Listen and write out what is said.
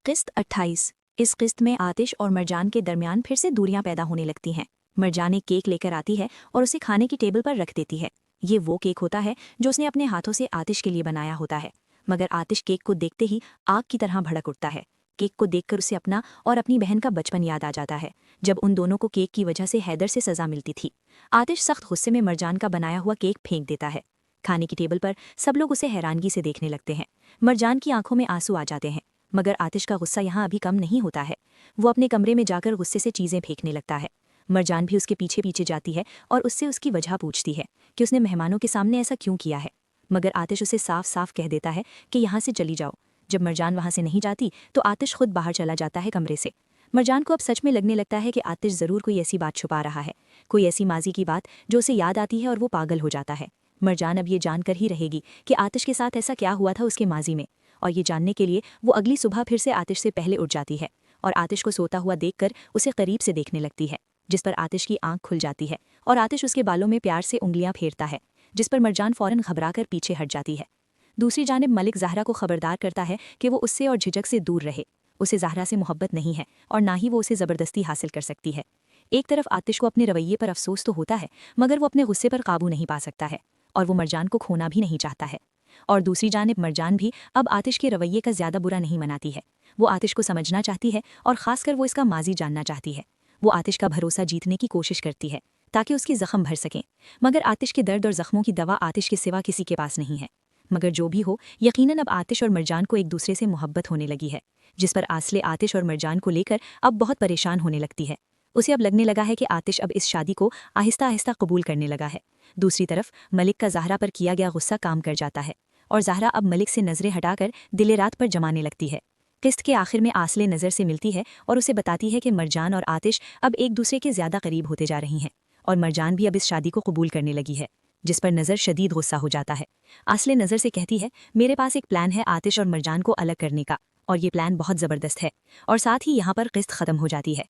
किस्त 28। इस किस्त में आतिश और मरजान के दरमियान फिर से दूरियां पैदा होने लगती हैं। मरजान एक केक लेकर आती है और उसे खाने की टेबल पर रख देती है। ये वो केक होता है जो उसने अपने हाथों से आतिश के लिए बनाया होता है। मगर आतिश केक को देखते ही आग की तरह भड़क उठता है। केक को देखकर उसे अपना और अपनी बहन का बचपन याद आ जाता है, जब उन दोनों को केक की वजह से हैदर से सजा मिलती थी। आतिश सख्त गुस्से में मरजान का बनाया हुआ केक फेंक देता है। खाने की टेबल पर सब लोग उसे हैरानगी से देखने लगते हैं। मरजान की आंखों में आंसू आ जाते हैं, मगर आतिश का गुस्सा यहाँ अभी कम नहीं होता है। वो अपने कमरे में जाकर गुस्से से चीज़ें फेंकने लगता है। मरजान भी उसके पीछे पीछे जाती है और उससे उसकी वजह पूछती है कि उसने मेहमानों के सामने ऐसा क्यों किया है। मगर आतिश उसे साफ साफ कह देता है कि यहाँ से चली जाओ। जब मरजान वहाँ से नहीं जाती तो आतिश खुद बाहर चला जाता है कमरे से। मरजान को अब सच में लगने लगता है कि आतिश ज़रूर कोई ऐसी बात छुपा रहा है, कोई ऐसी माजी की बात जो उसे याद आती है और वो पागल हो जाता है। मरजान अब ये जानकर ही रहेगी कि आतिश के साथ ऐसा क्या हुआ था उसके माजी में, और ये जानने के लिए वो अगली सुबह फिर से आतिश से पहले उठ जाती है और आतिश को सोता हुआ देखकर उसे करीब से देखने लगती है, जिस पर आतिश की आंख खुल जाती है और आतिश उसके बालों में प्यार से उंगलियां फेरता है, जिस पर मरजान फौरन घबराकर पीछे हट जाती है। दूसरी जानिब मलिक ज़हरा को खबरदार करता है कि वो उससे और झिझक से दूर रहे। उसे ज़हरा से मोहब्बत नहीं है और ना ही वो उसे ज़बरदस्ती हासिल कर सकती है। एक तरफ आतिश को अपने रवैये पर अफसोस तो होता है, मगर वो अपने गुस्से पर काबू नहीं पा सकता है और वो मरजान को खोना भी नहीं चाहता है। और दूसरी जानिब मरजान भी अब आतिश के रवैये का ज़्यादा बुरा नहीं मनाती है। वो आतिश को समझना चाहती है और ख़ासकर वो इसका माजी जानना चाहती है। वो आतिश का भरोसा जीतने की कोशिश करती है ताकि उसकी ज़ख्म भर सकें, मगर आतिश के दर्द और ज़ख्मों की दवा आतिश के सिवा किसी के पास नहीं है। मगर जो भी हो, यकीनन अब आतिश और मरजान को एक दूसरे से मोहब्बत होने लगी है, जिस पर आसले आतिश और मरजान को लेकर अब बहुत परेशान होने लगती है। उसे अब लगने लगा है कि आतिश अब इस शादी को आहिस्ता आहिस्ता कबूल करने लगा है। दूसरी तरफ मलिक का ज़हरा पर किया गया गुस्सा काम कर जाता है और ज़हरा अब मलिक से नज़रें हटाकर दिले रात पर जमाने लगती है। किस्त के आखिर में आसले नज़र से मिलती है और उसे बताती है कि मरजान और आतिश अब एक दूसरे के ज़्यादा करीब होते जा रही हैं और मरजान भी अब इस शादी को कबूल करने लगी है, जिस पर नज़र शदीद गुस्सा हो जाता है। आसले नज़र से कहती है, मेरे पास एक प्लान है आतिश और मरजान को अलग करने का, और ये प्लान बहुत ज़बरदस्त है। और साथ ही यहाँ पर किस्त ख़त्म हो जाती है।